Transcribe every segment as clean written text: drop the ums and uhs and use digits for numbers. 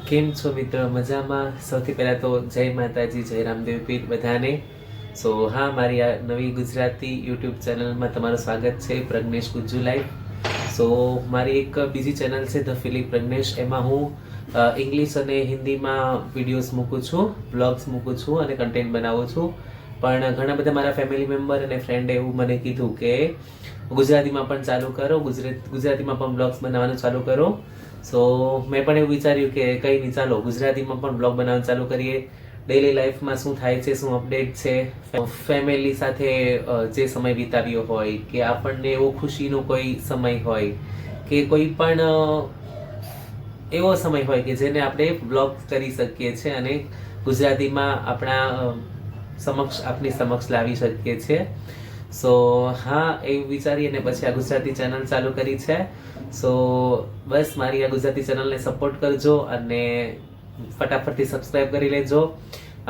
કેમ છો મિત્રો? મજામાં? સૌથી પહેલા તો જય માતાજી, જય રામદેવ પીર બધાને. સો હા, મારી આ નવી ગુજરાતી યુટ્યુબ ચેનલમાં તમારું સ્વાગત છે, પ્રજ્ઞેશ ગુજ્જુ લાઈફ. સો મારી એક બીજી ચેનલ છે ધ ફિલિપ પ્રજ્ઞેશ. એમાં હું ઇંગ્લિશ અને હિન્દીમાં વિડીયોઝ મૂકું છું, બ્લોગ્સ મૂકું છું અને કન્ટેન્ટ બનાવું છું. પણ ઘણા બધા મારા ફેમિલી મેમ્બર અને ફ્રેન્ડે એવું મને કીધું કે ગુજરાતીમાં પણ ચાલુ કરો, ગુજરાતીમાં પણ બ્લોગ્સ બનાવવાનું ચાલુ કરો. સો મેં પણ એવું વિચાર્યું કે કંઈ નહીં, ચાલો ગુજરાતીમાં પણ બ્લોગ બનાવવાનું ચાલુ કરીએ. ડેલી લાઈફમાં શું થાય છે, શું અપડેટ છે, ફેમિલી સાથે જે સમય વિતાવ્યો હોય કે આપણને એવો ખુશીનો કોઈ સમય હોય કે કોઈ પણ એવો સમય હોય કે જેને આપણે બ્લોગ કરી શકીએ છીએ અને ગુજરાતીમાં આપણી સમક્ષ લાવી શકીએ છીએ. સો હા, એવું વિચારીને પછી આ ગુજરાતી ચેનલ ચાલુ કરી છે. સો બસ મારી આ ગુજરાતી ચેનલને સપોર્ટ કરજો અને ફટાફટથી સબસ્ક્રાઈબ કરી લેજો.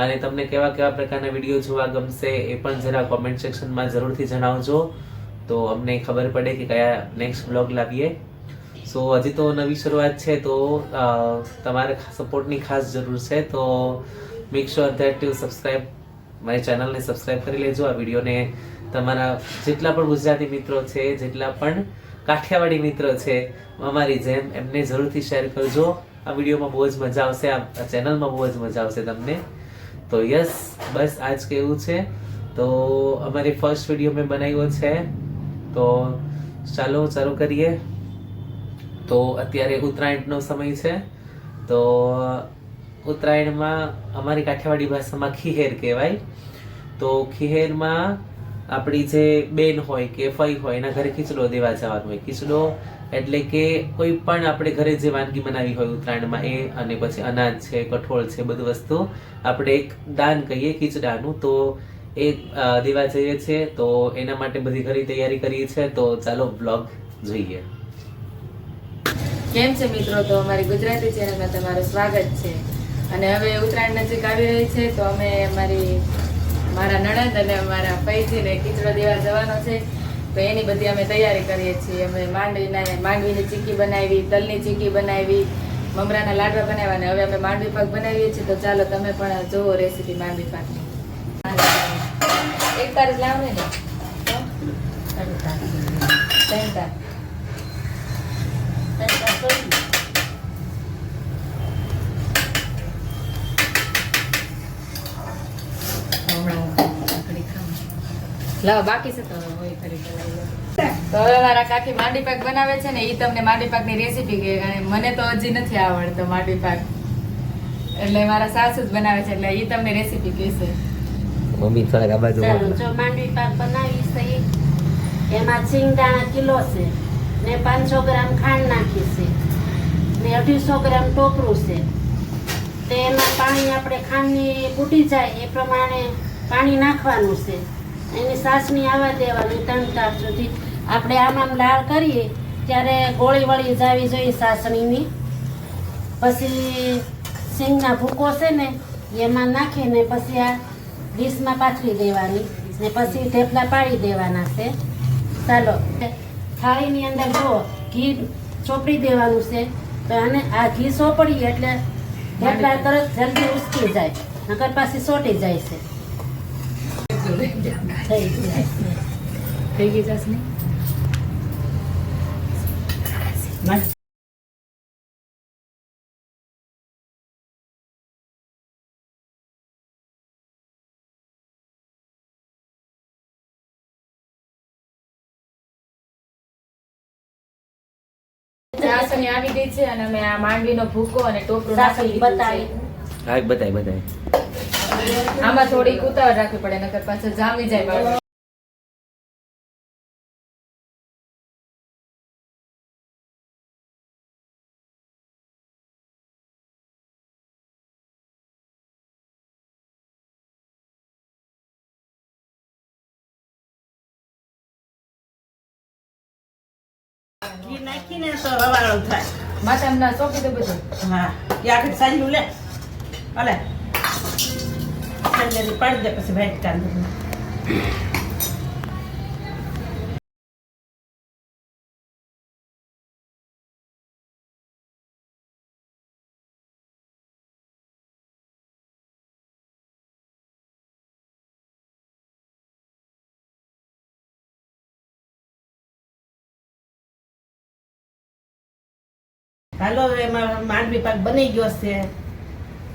અને તમને કેવા કેવા પ્રકારના વિડીયો જોવા ગમશે એ પણ જરા કોમેન્ટ સેક્શનમાં જરૂરથી જણાવજો, તો અમને ખબર પડે કે કયા નેક્સ્ટ બ્લોગ લાવીએ. સો હજી તો નવી શરૂઆત છે, તો તમારે સપોર્ટની ખાસ જરૂર છે. તો make sure that you subscribe મારી ચેનલને સબસ્ક્રાઈબ કરી લેજો. આ વિડીયોને તમારા જેટલા પણ ગુજરાતી મિત્રો છે, જેટલા પણ કાઠિયાવાડી મિત્રો છે અમારી જેમ, એમને જરૂરથી શેર કરજો. આ વિડીયોમાં બહુ જ મજા આવશે, આ ચેનલમાં બહુ જ મજા આવશે તમને. તો યસ, બસ આજ કેવું છે. તો અમારી ફર્સ્ટ વિડીયો મેં બનાવ્યો છે, તો ચાલો ચાલુ કરીએ. તો અત્યારે ઉત્તરાયણનો સમય છે. તો ઉત્તરાયણમાં અમારી કાઠિયાવાડી ભાષામાં ખીહેર કહેવાય. તો ખીહેરમાં આપણી જે બેન હોય કે ફઈ હોય એના ઘરે ખીચડો દેવા જવાનું હોય. ખીચડો એટલે કે કોઈ પણ આપણે ઘરે જે વાનગી બનાવી હોય ઉત્તરાયણમાં એ, અને પછી અનાજ છે, કઠોળ છે, બધું વસ્તુ આપણે એક દાન કહીએ ખીચડાનું. તો એ દેવા જઈએ છીએ. તો એના માટે બધી ઘણી તૈયારી કરીએ છીએ. તો ચાલો બ્લોગ જોઈએ. કેમ છે મિત્રો? તો અમારી ગુજરાતી ચેનલમાં તમારું સ્વાગત છે. અને હવે ઉત્તરાયણ નજીક આવી રહી છે, તો અમે મારા નણંદ અને અમારા પૈજીને ખીચડો દેવા જવાનો છે. તો એની બધી અમે તૈયારી કરીએ છીએ. અમે માંડવીની ચીકી બનાવી, તલની ચીકી બનાવી, મમરાના લાડવા બનાવ્યા, અને હવે અમે માંડવી પાક બનાવીએ છીએ. તો ચાલો તમે પણ જોવો રેસીપી માંડવી પાકની. એક તારીખ લાવને ને લાવ બાકી છે તો હોય કરી. તો હવે મારા કાકી માંડવી પાક બનાવે છે ને, એ તમને માંડવી પાકની રેસીપી કહે. અને મને તો હજી નથી આવડતો માંડવી પાક, એટલે મારા સાસુ જ બનાવે છે, એટલે એ તમને રેસીપી કહેશે. મમ્મી થોડાક આ બાજુ જો માંડવી પાક બનાવી છે, એમાં સિંગદાણા કિલો છે ને 500 ગ્રામ ખાંડ નાખી છે ને 250 ગ્રામ ટોપરું છે. તે એમાં પાણી આપણે ખાંડની ફૂટી જાય એ પ્રમાણે પાણી નાખવાનું છે. એની સાસણી આવવા દેવાની 3 તાર સુધી. આપણે આમ લાળ કરીએ ત્યારે ગોળી વળી જાવી જોઈએ સાસણીની. પછી સિંગના ભૂકો છે ને એમાં નાખીને પછી આ ડીશમાં પાથરી દેવાની ને પછી થેપલા પાડી દેવાના છે. ચાલો થાળીની અંદર જો ઘી ચોપડી દેવાનું છે. અને આ ઘી ચોપડીએ એટલે થેપલા તરત જલ્દી ઉસકી જાય, નકર પાછી સોટી જાય છે. થઈ ગઈ જશે ને ચાસણી આવી ગઈ છે. અને અમે આ માંડવીનો ભૂકો અને ટોપરું નાખી દીધું છે. હા, બતાય. આમાં થોડીક ઉતાવળ રાખવી પડે, નકર પાછળ જામી જાય માંડવી. ઘી નાખીને તો રવાળું થાય. માથે હમણાં સોંપી દો બધું. હા, એ આખી સાંજનું લે. અલે સાંજે પાડી દે, પછી ભાઈ કાંદે. હાલો હવે એમાં માંડવી પાક બની ગયો છે,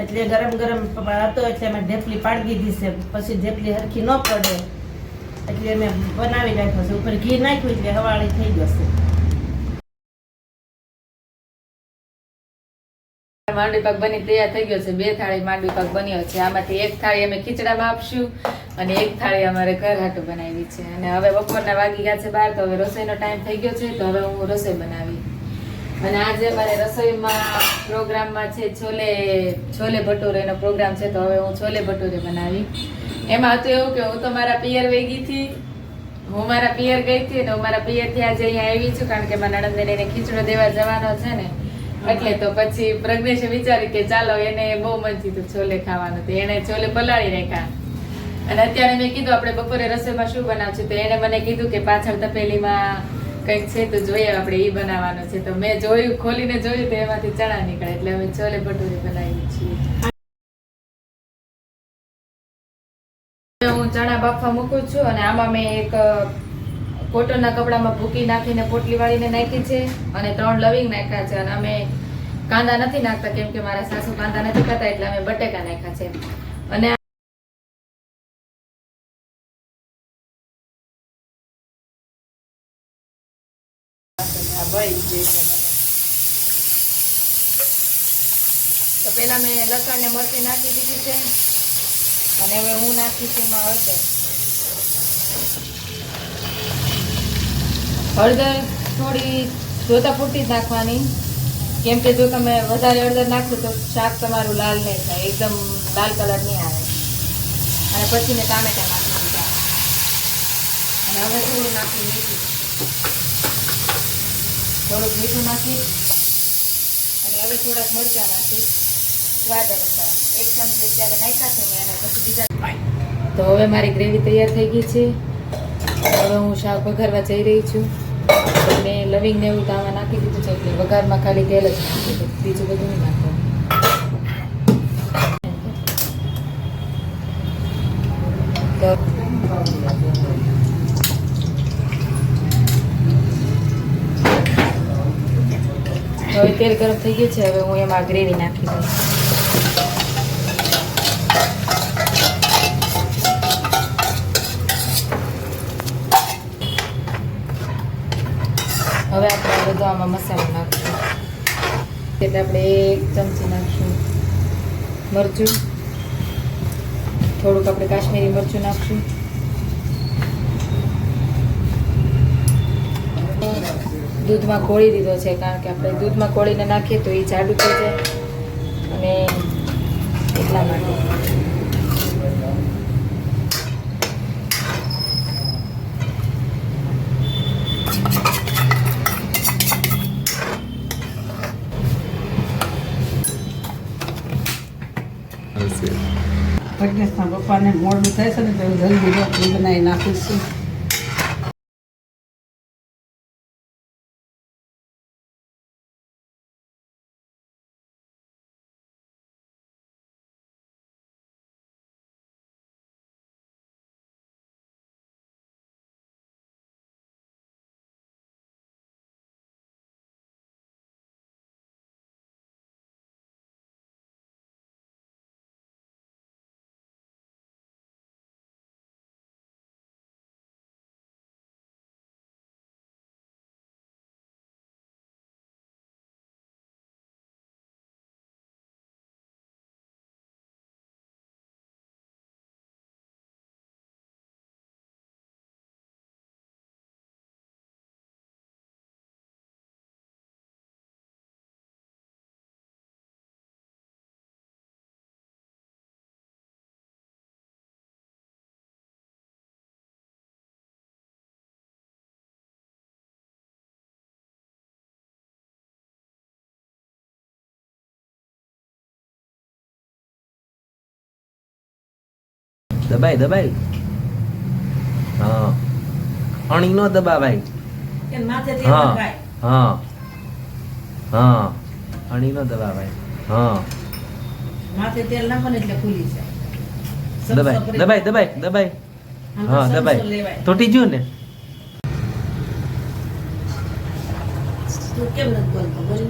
એટલે ગરમ ગરમ હતો એટલે અમે ઢેપલી પાડી દીધી છે. પછી ઢેપલી હરખી ન પડે એટલે અમે બનાવી નાખ્યો છે. ઉપર ઘી નાખ્યું એટલે હવાળી થઈ જશે. માંડવી પાક બની તૈયાર થઈ ગયો છે. 2 થાળી માંડવી પાક બન્યો છે. આમાંથી 1 થાળી અમે ખીચડામાં આપશું અને 1 થાળી અમારે ઘર હાટું બનાવી છે. અને હવે બપોરના વાગી ગયા છે 12, તો હવે રસોઈનો ટાઈમ થઈ ગયો છે. તો હવે હું રસોઈ બનાવી. અને આજે અમારે રસોઈમાં પ્રોગ્રામમાં છે છોલે ભટુરેનો પ્રોગ્રામ છે. તો હવે હું છોલે ભટુરે બનાવી. એમાં હતું એવું કે હું તો મારા પિયર વહી ગઈ હતી. હું મારા પિયર ગઈ હતી અને હું મારા પિયરથી આજે અહીંયા આવી છું, કારણ કે મારા નણંદને એને ખીચડો દેવા જવાનો છે ને, એટલે તો પછી પ્રજ્ઞેશે વિચાર્યું કે ચાલો, એને બહુ મન થયું છોલે ખાવાનું, તો એને છોલે પલાળી રાખ્યા. અને અત્યારે મેં કીધું આપણે બપોરે રસોઈમાં શું બનાવશું, તો એને મને કીધું કે પાછળ તપેલીમાં કંઈક છે તો જોઈએ આપણે એ બનાવવાનું છે. તો મેં જોયું, ખોલીને જોયું તો એમાંથી ચણા નીકળે, એટલે અમે છોલે ભટુરે બનાવીએ છીએ. હું ચણા બાફવા મૂકું છું અને આમાં મેં એક કોટનના કપડામાં ભૂકી નાખીને પોટલી વાળીને નાખી છે અને 3 લવિંગ નાખ્યા છે. અને અમે કાંદા નથી નાખતા, કેમ કે મારા સાસુ કાંદા નથી ખાતા, એટલે અમે બટેકા નાખ્યા છે. અને તો પેલા મેં લસણ ને મરચી નાખી દીધી છે અને હવે હું નાખી છું એમાં હળદર થોડી જોતા પૂરતી જ નાખવાની, કેમ કે જો તમે વધારે હળદર નાખશો તો શાક તમારું લાલ નહીં થાય, એકદમ લાલ કલર નહીં આવે. અને પછી મેં ટામેટા નાખી દીધા અને હવે થોડું નાખી મીઠું, થોડુંક મીઠું નાખી અને હવે થોડાક મરચાં નાખી સ્વાદ અનુસાર. 1 ચમચી ત્યારે નાખ્યા છે મેં અને પછી બીજા. તો હવે મારી ગ્રેવી તૈયાર થઈ ગઈ છે. હવે હું શાક વઘારવા જઈ રહી છું. મેં લવિંગ ને એવું તો આમાં નાખી દીધું છે, એટલે વઘારમાં ખાલી તેલ જ નાખી દીધું, બીજું બધું નહીં નાખવાનું. તો હવે તેલ ગરમ થઈ ગયું છે. હવે હું એમાં ગ્રેવી નાખી દઉં. હવે આપણે બધો આમાં મસાલો નાખશું. એટલે આપણે 1 ચમચી નાખશું મરચું, થોડુંક આપણે કાશ્મીરી મરચું નાખશું, દૂધમાં કોળી દીધો છે, કારણ કે આપણે દૂધમાં કોળીને નાખીએ તો એ જાડું થઈ જાય અને એટલા માટે. પ્રજ્ઞેશના પપ્પાને મોડું થાય છે ને તો જલ્દી રોટલી બનાવી નાખીશું. દબાઈ દબાઈ, હા, અણી નો દબાવાય. કે માથે હા ખાય. હા હા, અણી નો દબાવાય. હા, માથે તેલ નાખો ને એટલે ફૂલી જાય. દબાઈ દબાઈ દબાઈ દબાઈ, હા દબાઈ, તૂટી ગયું ને. તું કેમ નથી બોલતો? બોલ.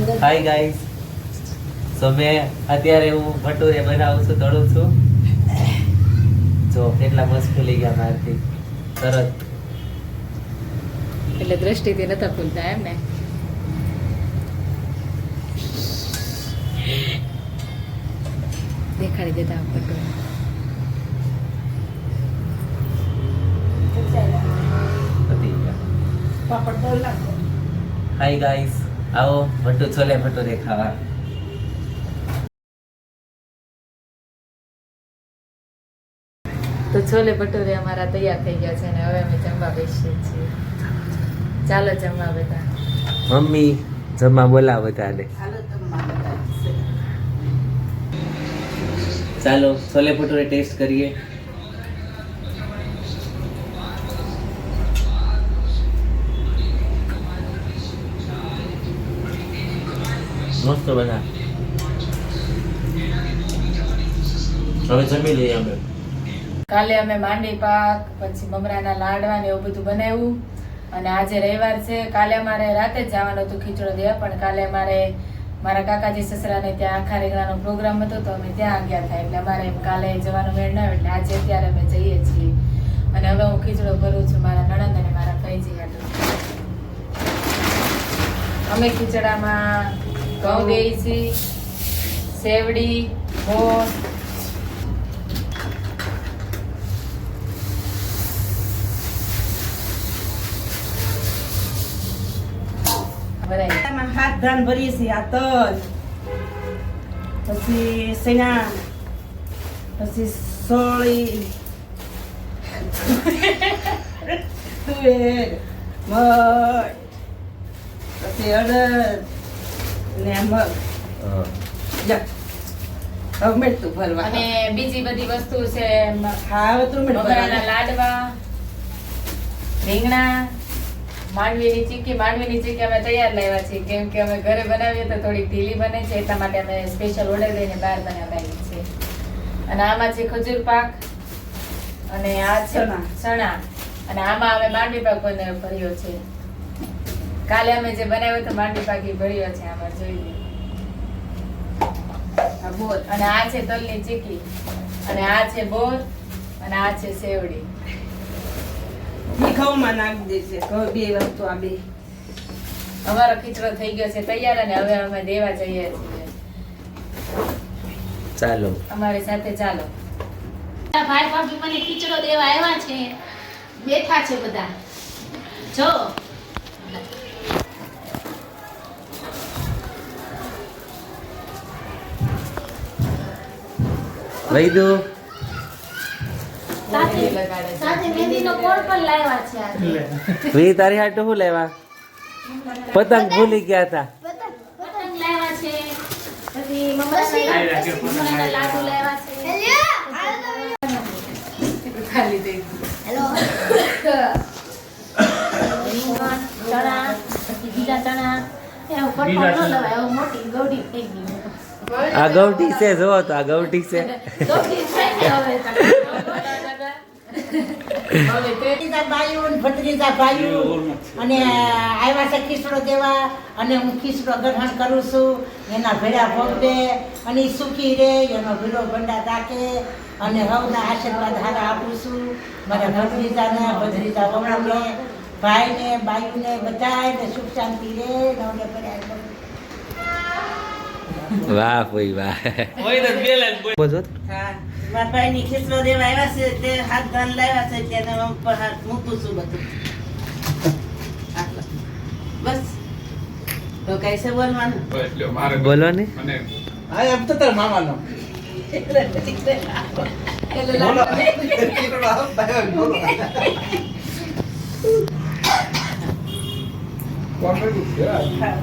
Hi guys. સો મેં અત્યારે હું ભટુરે બનાવું છું, તળું છું. જો કેટલા મસ્ત ફૂલી ગયા મારથી તરત. એટલે દ્રષ્ટિથી નતા ફૂલતા એમ ને. દેખાડી દેતા ભટુરે. પતી ગયા. હાય ગાઈસ, આવો ભટ્ટુ છોલે ભટુરે ખાવા. તો છોલે ભટુરે અમારા તૈયાર થઈ ગયા છે અને હવે અમે જમવા બેસીએ છીએ. ચાલો જમવા બધા. મમ્મી જમવા બોલાવો બધાને. ચાલો છોલે ભટુરે ટેસ્ટ કરીએ. મસ્ત બના. હવે જમી લઈએ અમે. કાલે અમે માંડવી પાક પછી મમરાના લાડવા ને એવું બધું બનાવ્યું અને આજે રવિવાર છે. કાલે અમારે રાતે જ જવાનું હતું ખીચડો દેવા, પણ કાલે અમારે મારા કાકાજી સસરાને ત્યાં આખા રેગડાનો પ્રોગ્રામ હતો તો અમે ત્યાં ગયા હતા, એટલે અમારે કાલે જવાનો મેળ ના આવ્યો, એટલે આજે અત્યારે અમે જઈએ છીએ. અને હવે હું ખીચડો ભરું છું મારા નણંદ અને મારા ભાઈજી હાટુ. અમે ખીચડામાં ઘઉં દઈએ છીએ, સેવડી, ગોળ, ભરાય. એમાં હાથ ધાન ભરીએ છીએ. આ તલ, પછી સૈના, પછી સોળી, તુવેર, મગ, પછી અડદ ને મગ. જા હવે મેળતું ભરવા. અને બીજી બધી વસ્તુ છે હા હવે તું મેળ મમરાના લાડવા, રીંગણા, માંડવીની ચીક્કી. માંડવીની ચીક્કી અમે તૈયાર લાવ્યા છીએ, કેમ કે અમે ઘરે બનાવીએ તો થોડી ઢીલી બને છે, એટલા માટે અમે સ્પેશિયલ ઓર્ડર દઈને બહાર બનાવડાવી છે. અને આમાં છે ખજૂર પાક અને આ છે ચણા અને આમાં અમે માંડવી પાક ભર્યો છે. કાલે અમે જે બનાવ્યો તો માંડવી પાક એ ભર્યો છે. આમાં જોઈ લો. આ બોર અને આ છે તલની ચીક્કી અને આ છે બોર અને આ છે સેવડી. ઈ ઘઉંમાં નાખી દેશે. ઘઉં બે વસ્તુ આ બે. અમારો ખીચડો થઈ ગયો છે તૈયાર અને હવે અમે દેવા જઈએ છીએ. ચાલો અમારી સાથે ચાલો. ભાઈ ભાભી મને ખીચડો દેવા આવ્યા છે, બેઠા છે બધા. જો વૈદુ સાથે સાથે મહેંદીનો કોડ પણ લાવ્યા છે આજે. વી તારી હાટુ શું લેવા? પતંગ ભૂલી ગયા હતા. પતંગ લાવ્યા છે, પછી મમરાના લાડુ લાવ્યા છે. ખાલી થઈ રીંગણ, ચણા, પછી બીજા ચણા એવું કઠોળ ન લવાય. એવું મોટી ગૌડી થઈ ગઈ. આ ગૌટી છે, જોવો તો આ ગૌટી છે. ગૌડી થઈ ગઈ હવે તો. ભત્રીજા બાયું ને ભત્રીજા ભાયું અને આવ્યા છે ખીચડો દેવા અને હું ખીચડો ગ્રહણ કરું છું. એના ભેળા ભોગવે અને ઈ સુખી રહે, એનો ભીડો ભંડા રાખે અને હવના આશીર્વાદ હારા આપું છું. મારા ભત્રીજાને, ભત્રીજા વહુને, ભાઈને, બાયુને બધાને સુખ શાંતિ રહે. નવને કર્યા વાહ ભાઈ વાહ. બોલો. હા મારા ભાઈની ખીચડો દેવા આવ્યા છે, તે હાથ ધાન લાવ્યા છે, તેને હું ઉપર હાથ મૂકું છું બધું. આટલું. બસ તો કઈ છે બોલવાનું? બોલો ને. હા એમ તો તારા મામાનો બોલો. હા.